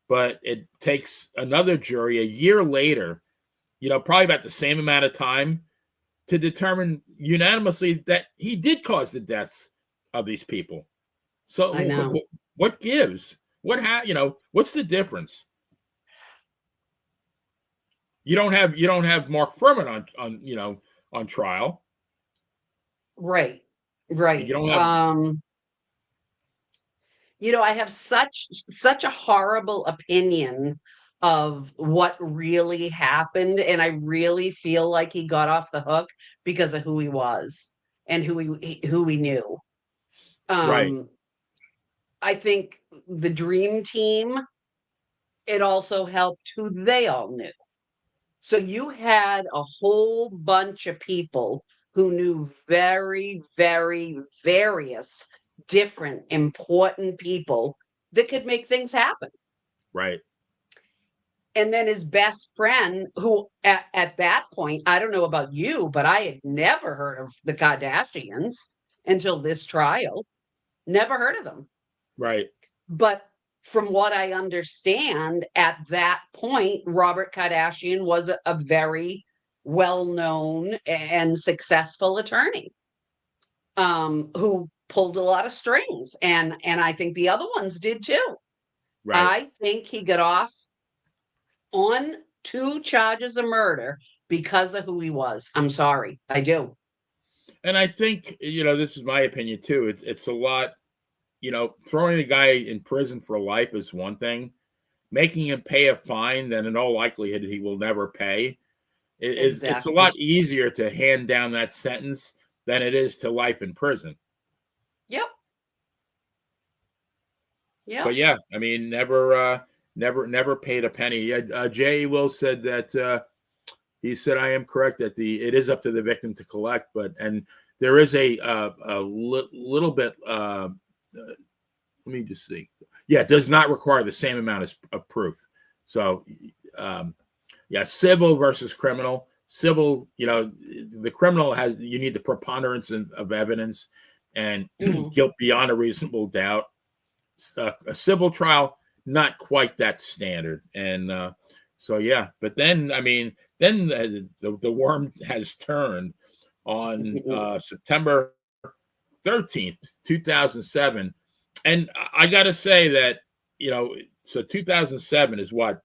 But it takes another jury a year later, probably about the same amount of time, to determine unanimously that he did cause the deaths of these people. So I know. What gives? What's the difference? You don't have Mark Furman on trial. Right. You don't have I have such a horrible opinion of what really happened, and I really feel like he got off the hook because of who he was and who he knew. Right. I think the dream team, it also helped who they all knew. So you had a whole bunch of people who knew very, very various different important people that could make things happen. Right. And then his best friend, who at that point, I don't know about you, but I had never heard of the Kardashians until this trial. Never heard of them. Right. But from what I understand, at that point, Robert Kardashian was a very well-known and successful attorney, who pulled a lot of strings, and I think the other ones did too. Right. I think he got off on 2 charges of murder because of who he was. I'm sorry, I do. And I think, this is my opinion too. It's a lot, throwing a guy in prison for life is one thing. Making him pay a fine that in all likelihood he will never pay it's a Exactly. lot easier to hand down that sentence than it is to life in prison. Yep. Yeah. But yeah, I mean, never paid a penny. Jay Will said that he said, I am correct that it is up to the victim to collect, and there is a little bit. Let me just see. Yeah, it does not require the same amount of proof. So, civil versus criminal. Civil, the criminal you need the preponderance of evidence and guilt beyond a reasonable doubt. A civil trial, not quite that standard. And but then, I mean, then the worm has turned on September 13th, 2007. And I got to say that, so 2007 is what,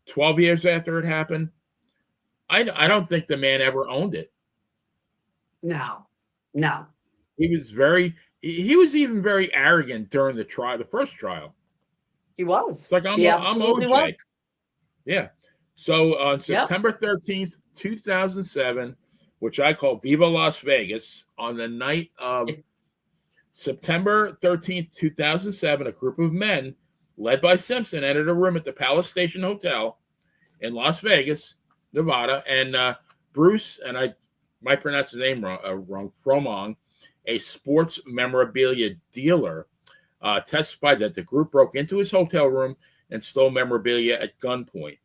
12 years after it happened? I don't think the man ever owned it. No. He was even very arrogant during the first trial. He was. It's like, I'm OJ. Was. Yeah. So on September 13th, 2007, which I call Viva Las Vegas, on the night of September 13th, 2007, a group of men led by Simpson entered a room at the Palace Station Hotel in Las Vegas, Nevada, and Bruce, and I might pronounce his name wrong, Fromong, a sports memorabilia dealer, testified that the group broke into his hotel room and stole memorabilia at gunpoint.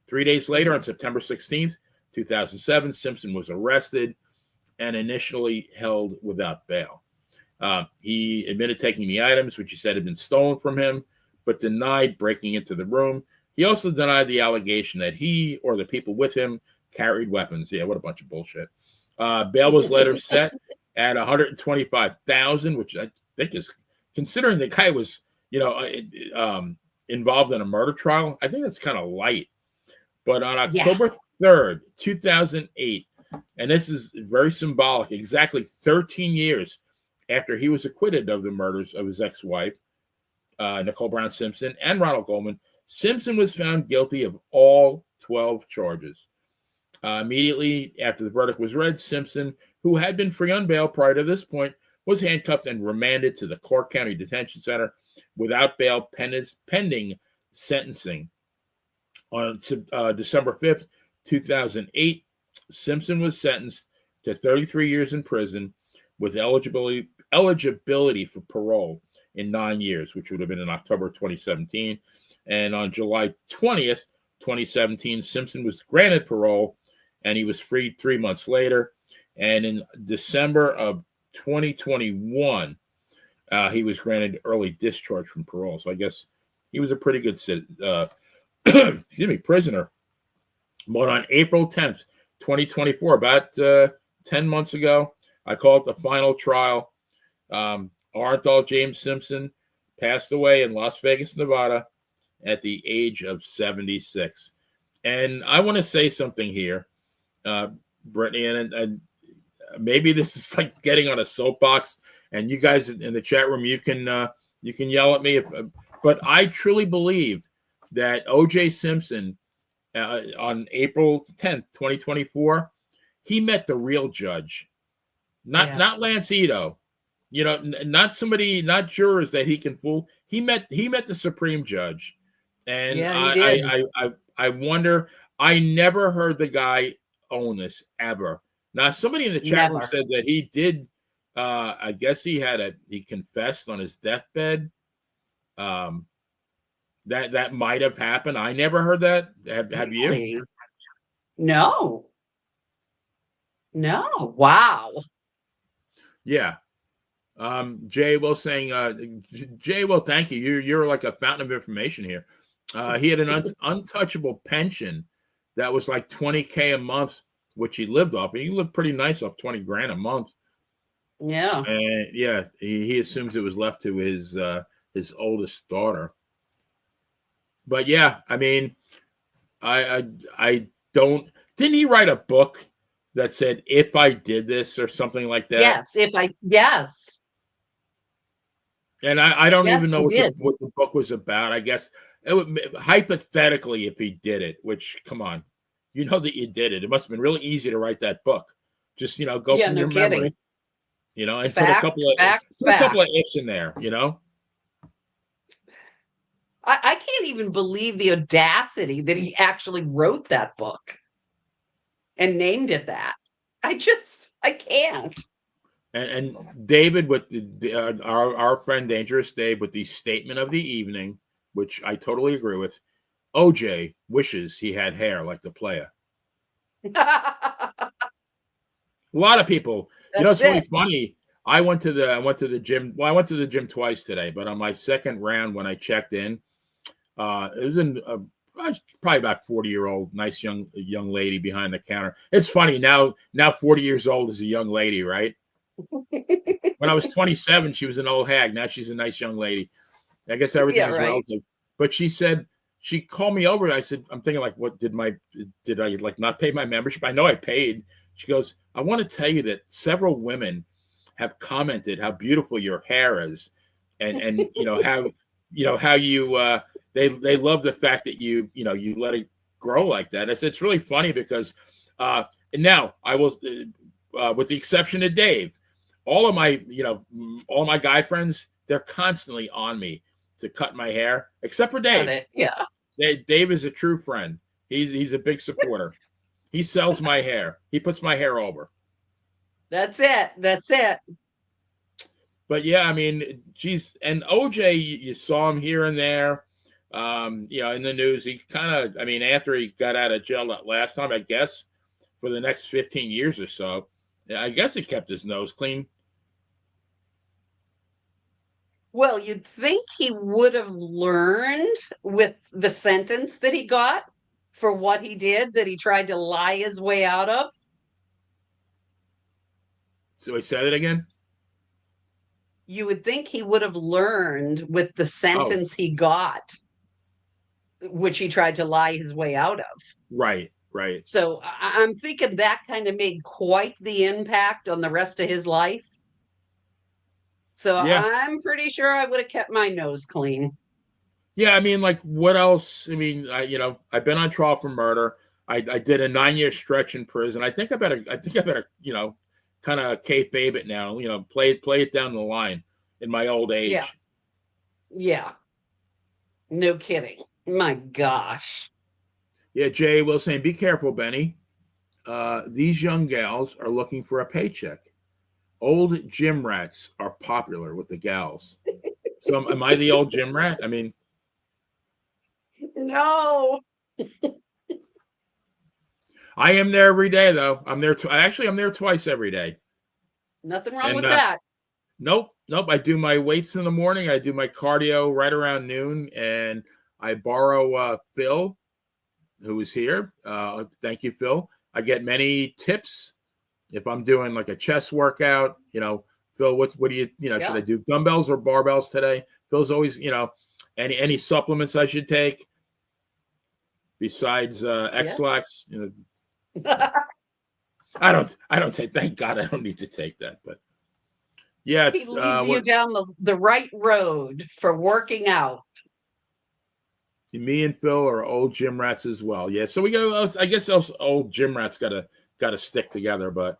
3 days later, on September 16th, 2007, Simpson was arrested and initially held without bail. He admitted taking the items, which he said had been stolen from him, but denied breaking into the room. He also denied the allegation that he or the people with him carried weapons. Yeah, what a bunch of bullshit. Bail was later set at $125,000, which I think is, considering the guy was, involved in a murder trial, I think that's kind of light. But on October 3rd, 2008, and this is very symbolic, exactly 13 years after he was acquitted of the murders of his ex-wife, Nicole Brown Simpson, and Ronald Goldman, Simpson was found guilty of all 12 charges. Immediately after the verdict was read, Simpson, who had been free on bail prior to this point, was handcuffed and remanded to the Clark County Detention Center without bail pending sentencing. On December 5th, 2008, Simpson was sentenced to 33 years in prison with eligibility for parole in 9 years, which would have been in October 2017. And on July 20th, 2017, Simpson was granted parole, and he was freed 3 months later. And in December of 2021, he was granted early discharge from parole. So I guess he was a pretty good prisoner. But on April 10th, 2024, about 10 months ago, I call it the final trial. Orenthal James Simpson passed away in Las Vegas, Nevada, at the age of 76. And I want to say something here, Brittany, and maybe this is like getting on a soapbox, and you guys in the chat room, you can yell at me, but I truly believe that O.J. Simpson, on April 10th, 2024, he met the real judge, not Lance Ito, not jurors that he can fool. He met the Supreme Judge, and Yeah, he did. I wonder. I never heard the guy own this ever. Now, somebody in the chat room Never. said that he did. I guess he confessed on his deathbed. That might have happened. I never heard that. Have you? Really? No. Wow. Yeah. Jay Will saying, Jay Will, thank you. You're like a fountain of information here. He had an untouchable pension that was like $20K a month, which he lived off. He lived pretty nice off $20,000 a month. Yeah. And yeah, he assumes it was left to his oldest daughter. But yeah, I mean, I don't. Didn't he write a book that said "If I did this" or something like that? Yes. And I don't Yes, even know he what the book was about. I guess it would, hypothetically, if he did it, which, come on, you know that you did it. It must have been really easy to write that book. Just, go Yeah, from no your kidding. memory, and Fact, put a couple of ifs in there, I can't even believe the audacity that he actually wrote that book and named it that. I can't. And David with our friend Dangerous Dave with the statement of the evening, which I totally agree with. OJ wishes he had hair like the Playa. A lot of people. It's really funny. I went to the gym. Well, I went to the gym twice today, but on my second round when I checked in, it was probably about 40-year-old, nice young lady behind the counter. It's funny now 40 years old is a young lady, right? When I was 27, she was an old hag. Now she's a nice young lady. I guess everything is relative. But she said, she called me over. I said, I'm thinking like, what did I like not pay my membership? I know I paid. She goes, I want to tell you that several women have commented how beautiful your hair is, and how you they love the fact that you let it grow like that. I said it's really funny because and now I will, with the exception of Dave, all of my guy friends, they're constantly on me to cut my hair, except for Dave. Yeah. Dave is a true friend. He's a big supporter. He sells my hair. He puts my hair over. That's it. But yeah, I mean, geez, and OJ, you saw him here and there, in the news. He kind of, I mean, after he got out of jail that last time, I guess, for the next 15 years or so, I guess he kept his nose clean. Well, you'd think he would have learned with the sentence that he got for what he did, that he tried to lie his way out of. So he said it again? You would think he would have learned with the sentence he got, which he tried to lie his way out of. Right. So I'm thinking that kind of made quite the impact on the rest of his life. So yeah. I'm pretty sure I would have kept my nose clean. Yeah, I mean, like, what else? I mean, I've been on trial for murder. I did a 9-year stretch in prison. I think I better, kind of kayfabe it now. Play it down the line in my old age. Yeah. No kidding. My gosh. Yeah, Jay Will saying, be careful, Benny. These young gals are looking for a paycheck. Old gym rats are popular with the gals. So am I the old gym rat? I mean, no. I am there every day, though. I'm there. I'm there twice every day. Nothing wrong with that. Nope. I do my weights in the morning. I do my cardio right around noon, and I borrow Phil, who is here. Thank you, Phil. I get many tips. If I'm doing like a chest workout, Phil, what do you, should I do dumbbells or barbells today? Phil's always, any supplements I should take besides X-Lax, I don't take, thank God I don't need to take that, but yeah. He leads you down the right road for working out. Me and Phil are old gym rats as well. Yeah. So we go, I guess those old gym rats got to stick together, but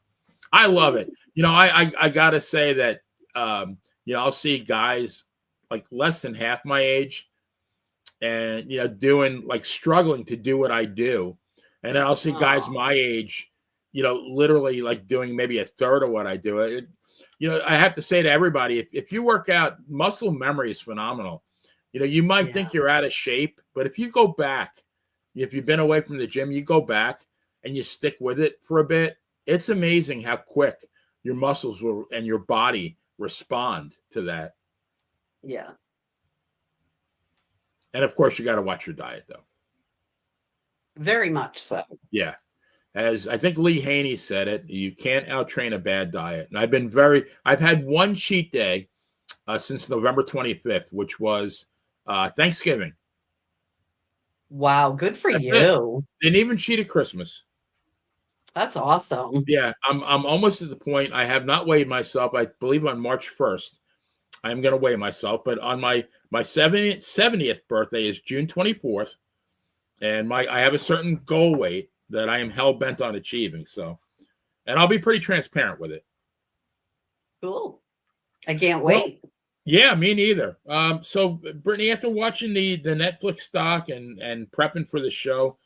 I love it. I got to say that I'll see guys like less than half my age and, doing like struggling to do what I do. And then I'll see guys my age, literally like doing maybe a third of what I do. I have to say to everybody, if you work out, muscle memory is phenomenal. You might think you're out of shape, but if you go back, if you've been away from the gym, you go back and you stick with it for a bit, it's amazing how quick your muscles will and your body respond to that. Yeah. And of course, you got to watch your diet, though. Very much so. Yeah. As I think Lee Haney said it, you can't outtrain a bad diet. And I've had one cheat day since November 25th, which was Thanksgiving. Wow. Good for That's you. It. Didn't even cheat at Christmas. That's awesome. Yeah. I'm almost at the point. I have not weighed myself. I believe on March 1st, I'm going to weigh myself. But on my 70th birthday is June 24th. And I have a certain goal weight that I am hell-bent on achieving. So, and I'll be pretty transparent with it. Cool. I can't wait. Well, yeah, me neither. So Brittany, after watching the Netflix doc and prepping for the show,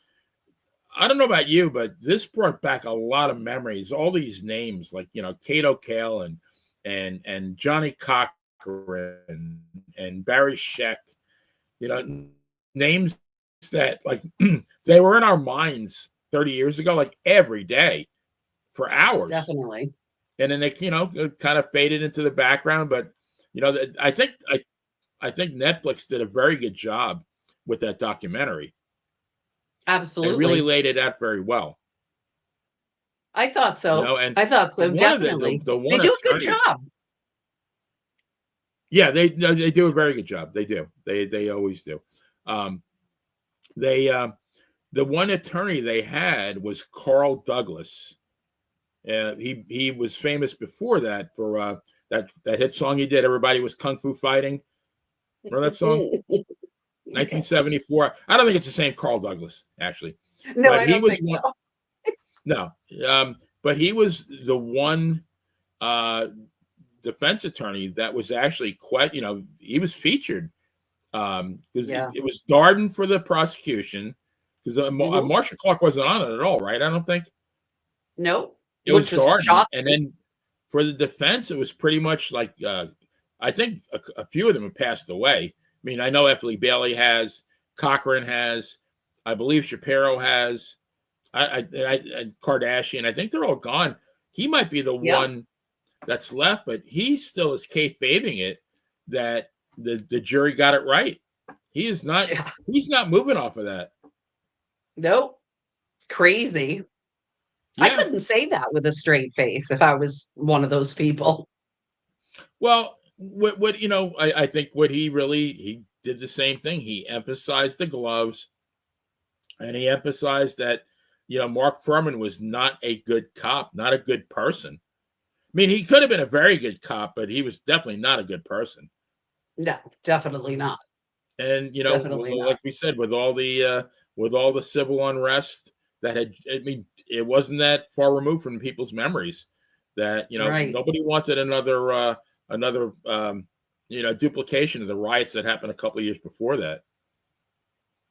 I don't know about you, but this brought back a lot of memories. All these names like, Kato Kale and Johnny Cochran and Barry Sheck, names that like they were in our minds 30 years ago, like every day for hours. Definitely. And then they, kind of faded into the background. But, I think Netflix did a very good job with that documentary. Absolutely. They really laid it out very well. I thought so. And I thought so. Definitely. They do a good job. Yeah, they do a very good job. They do. They always do. The one attorney they had was Carl Douglas. He was famous before that for that hit song he did. Everybody was kung fu fighting. Remember that song? 1974. I don't think it's the same Carl Douglas, actually. No, I don't think so. No, but he was the one defense attorney that was actually quite. He was featured because it was Darden for the prosecution. Because Marcia Clark wasn't on it at all, right? I don't think. Nope. It was Darden, and then for the defense, it was pretty much like I think a few of them have passed away. I mean, I know Effley Bailey has, Cochran has, I believe Shapiro has, I Kardashian. I think they're all gone. He might be the one that's left, but he still is kayfabing it that the jury got it right. He is not. Yeah. He's not moving off of that. Nope. Crazy. Yeah. I couldn't say that with a straight face if I was one of those people. Well, I think what he did the same thing. He emphasized the gloves, and he emphasized that, Mark Furman was not a good cop, not a good person. I mean, he could have been a very good cop, but he was definitely not a good person. No, definitely not. And, like we said, with all the civil unrest that it wasn't that far removed from people's memories that, right. Nobody wanted another duplication of the riots that happened a couple of years before that.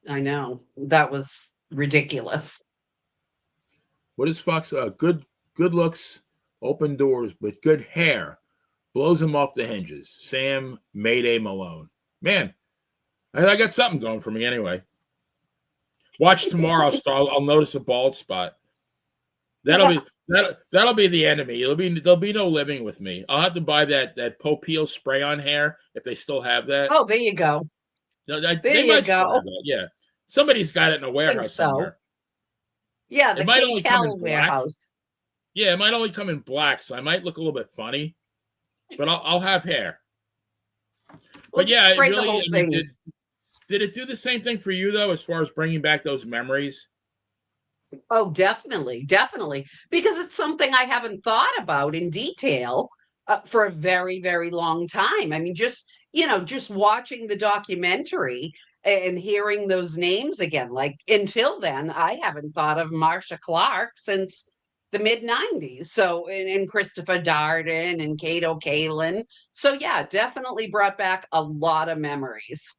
I know. That was ridiculous. What is Fox? Good looks, open doors, but good hair blows him off the hinges. Sam Mayday Malone. Man, I got something going for me anyway. Watch tomorrow. I'll notice a bald spot. That'll be the enemy. There'll be no living with me. I'll have to buy that Popeil spray on hair if they still have that. Oh, there you go. No, there you go. Yeah, somebody's got it in a warehouse somewhere. Yeah, the KCAL warehouse. Yeah, it might only come in black, so I might look a little bit funny, but I'll have hair. But yeah, spray the whole thing. Did it do the same thing for you, though, as far as bringing back those memories? Oh, definitely. Because it's something I haven't thought about in detail for a very, very long time. I mean, just watching the documentary and hearing those names again, like until then, I haven't thought of Marcia Clark since, the mid 90s. So, and Christopher Darden and Kato Kalin. So, yeah, definitely brought back a lot of memories.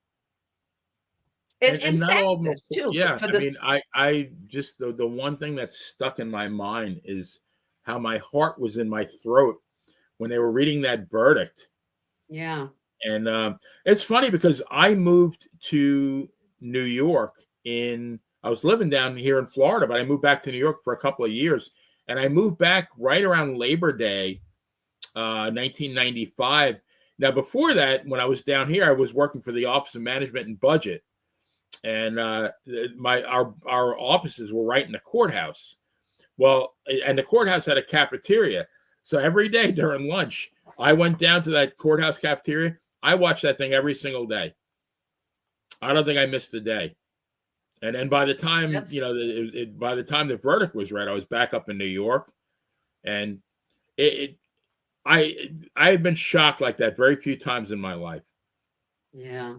And And not all of them, sadness too yeah. for I this. mean, I just the one thing that's stuck in my mind is how my heart was in my throat when they were reading that verdict. Yeah. And it's funny because I moved to New York I was living down here in Florida, but I moved back to New York for a couple of years. And I moved back right around Labor Day, 1995. Now, before that, when I was down here, I was working for the Office of Management and Budget. And our offices were right in the courthouse. Well, and the courthouse had a cafeteria. So every day during lunch, I went down to that courthouse cafeteria. I watched that thing every single day. I don't think I missed a day. And then by the time, by the time the verdict was read, I was back up in New York. And I have been shocked like that very few times in my life. Yeah.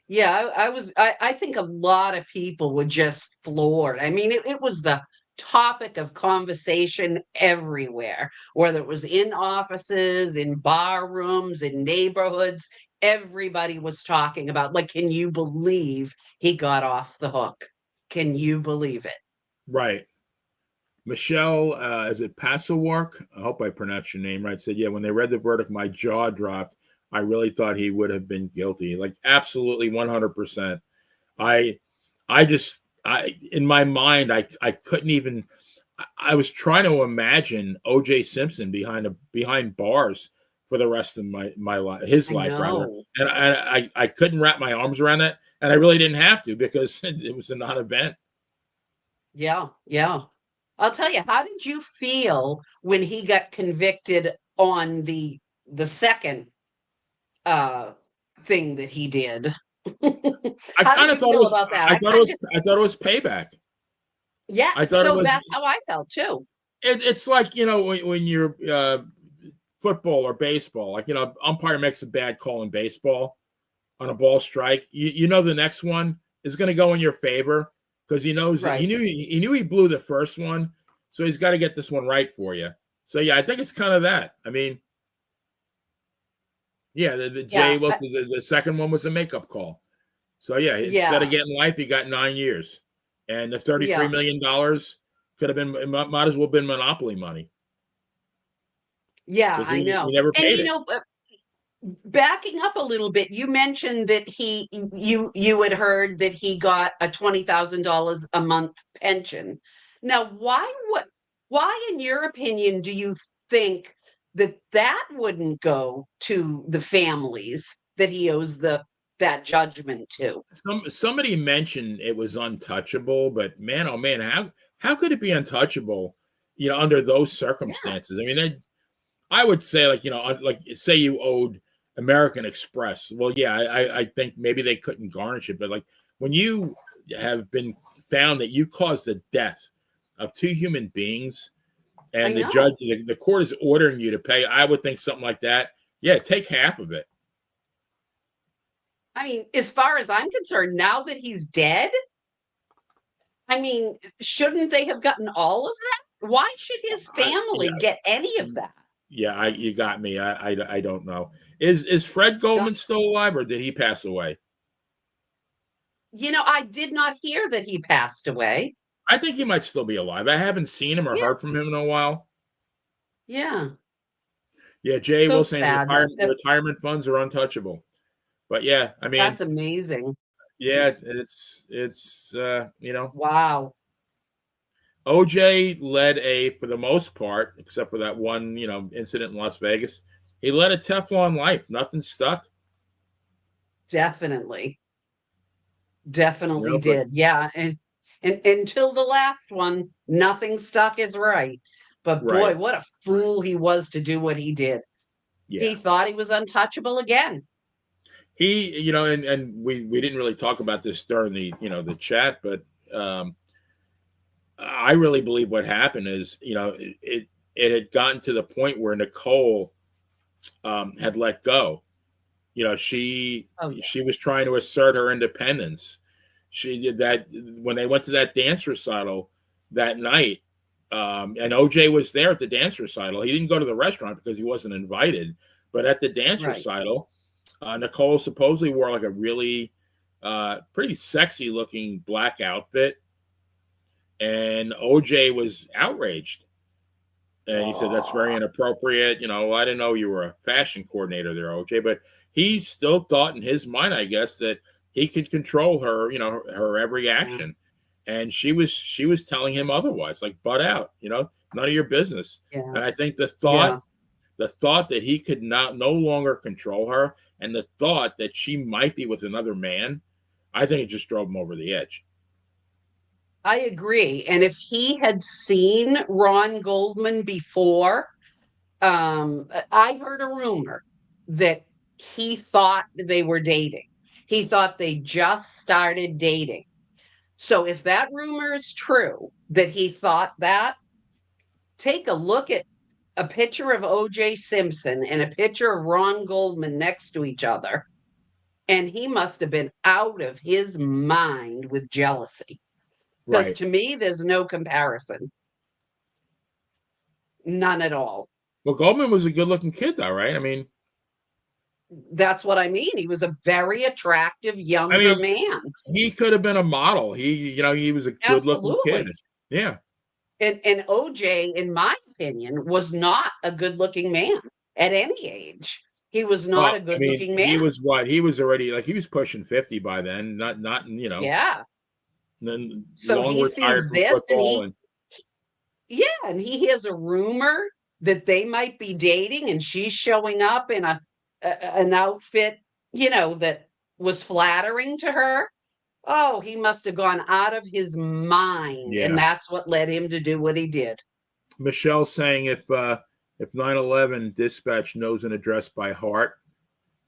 Yeah, I think a lot of people were just floored. I mean, it was the topic of conversation everywhere, whether it was in offices, in bar rooms, in neighborhoods. Everybody was talking about, like, can you believe he got off the hook? Can you believe it? Right. Michelle, is it Passawark? I hope I pronounced your name right. Said, yeah, when they read the verdict, my jaw dropped. I really thought he would have been guilty. Like, absolutely 100%. In my mind, I couldn't even, I was trying to imagine O.J. Simpson behind bars for the rest of my life, his life rather. And I couldn't wrap my arms around that. And I really didn't have to because it was a non-event. Yeah, yeah. I'll tell you, how did you feel when he got convicted on the second thing that he did? I How kind did of you thought it feel was. about that? I thought it was payback. Yeah, I thought it so was. that's how I felt too. It's like, when you're football or baseball, like, umpire makes a bad call in baseball on a ball strike. The next one is going to go in your favor because he knows Right. he knew he blew the first one, so he's got to get this one right for you. So yeah, I think it's kind of that. I mean, yeah, the Jay Wilson, the second one was a makeup call. So yeah, instead of getting life, he got 9 years, and the $33 million could have been, might as well have been Monopoly money. Yeah, I know. He never And paid it. Backing up a little bit, you mentioned that you had heard that he got a $20,000 a month pension. Now, why, in your opinion, do you think that wouldn't go to the families that he owes that judgment to? Somebody mentioned it was untouchable, but man, oh man, how could it be untouchable? Under those circumstances. Yeah. I mean, I would say, like say you owed American Express. Well, yeah, I think maybe they couldn't garnish it, but like when you have been found that you caused the death of two human beings, and the judge, the court is ordering you to pay, I would think something like that. Yeah, take half of it. I mean, as far as I'm concerned, now that he's dead, I mean, shouldn't they have gotten all of that? Why should his family get any of that? Yeah, you got me. I don't know. Is Fred Goldman still alive, or did he pass away? I did not hear that he passed away. I think he might still be alive. I haven't seen him or heard from him in a while. Yeah. Yeah, Jay So Wilson, sad. retirement funds are untouchable. But yeah, I mean, that's amazing. Yeah, it's Wow. OJ led for the most part, except for that one, incident in Las Vegas, he led a Teflon life. Nothing stuck. Definitely did. Yeah. And until the last one, nothing stuck is right. But boy, what a fool he was to do what he did. Yeah. He thought he was untouchable again. He, and we didn't really talk about this during the chat, but I really believe what happened is, it had gotten to the point where Nicole had let go. She was trying to assert her independence. She did that when they went to that dance recital that night. And OJ was there at the dance recital. He didn't go to the restaurant because he wasn't invited, but at the dance recital, Nicole supposedly wore like a really pretty sexy looking black outfit, and OJ was outraged. And he said, that's very inappropriate. You know, I didn't know you were a fashion coordinator there, OJ. But he still thought in his mind, I guess, that he could control her, you know, her every action. And she was telling him otherwise, like, butt out, you know, none of your business. And I think the thought that he could no longer control her, and the thought that she might be with another man, I think it just drove him over the edge. I agree. And if he had seen Ron Goldman before, I heard a rumor that he thought they were dating. He thought they just started dating. So if that rumor is true, that he thought that, take a look at a picture of O.J. Simpson and a picture of Ron Goldman next to each other. And he must have been out of his mind with jealousy. Because to me, there's no comparison. None at all. Well, Goldman was a good-looking kid, though, right? I mean, that's what I mean. He was a very attractive younger man. He could have been a model. He was a good-looking kid. Yeah. And OJ, in my opinion, was not a good-looking man at any age. He was not a good-looking man. He was what? He was already he was pushing 50 by then. Not you know. Yeah. Then so he sees this, and and he hears a rumor that they might be dating, and she's showing up in an outfit, you know, that was flattering to her. Oh, he must have gone out of his mind, and that's what led him to do what he did. Michelle saying if 9/11 dispatch knows an address by heart,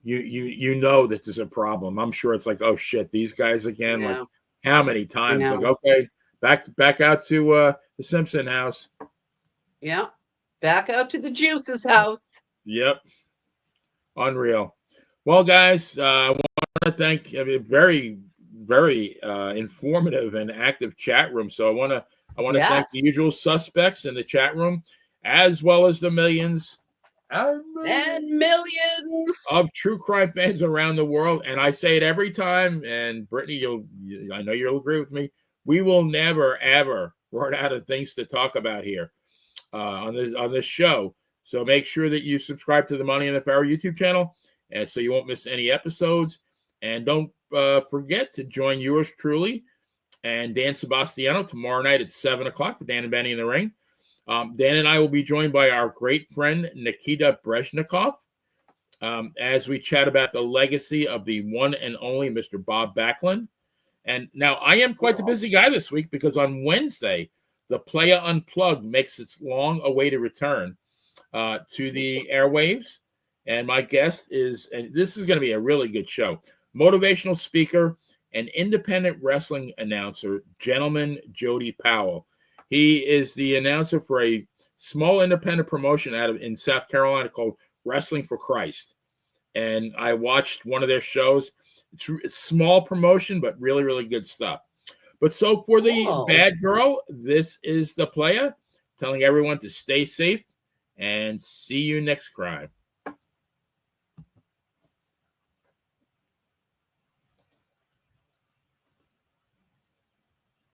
you know that there's a problem. I'm sure it's like, oh shit, these guys again. Like, how many times? Like, okay, back out to the Simpson house. Yeah, back out to the Juice's house. Yep, unreal. Well, guys, I want to thank very, very informative and active chat room. So I want to thank the usual suspects in the chat room, as well as the millions and millions of true crime fans around the world. And I say it every time, and Brittany, I know you'll agree with me. We will never, ever run out of things to talk about here on this show. So make sure that you subscribe to the Money in the Pharaoh YouTube channel, and so you won't miss any episodes. And don't forget to join yours truly and Dan Sebastiano tomorrow night at 7 o'clock for Dan and Benny in the Ring. Dan and I will be joined by our great friend Nikita Brezhnikov as we chat about the legacy of the one and only Mr. Bob Backlund. And now I am quite the busy guy this week, because on Wednesday, the Playa Unplugged makes its long-awaited return to the airwaves. And my guest is, and this is going to be a really good show, motivational speaker and independent wrestling announcer, gentleman Jody Powell. He is the announcer for a small independent promotion in South Carolina called Wrestling for Christ. And I watched one of their shows. It's a small promotion, but really, really good stuff. But so for the bad girl, this is the Playa, telling everyone to stay safe and see you next crime.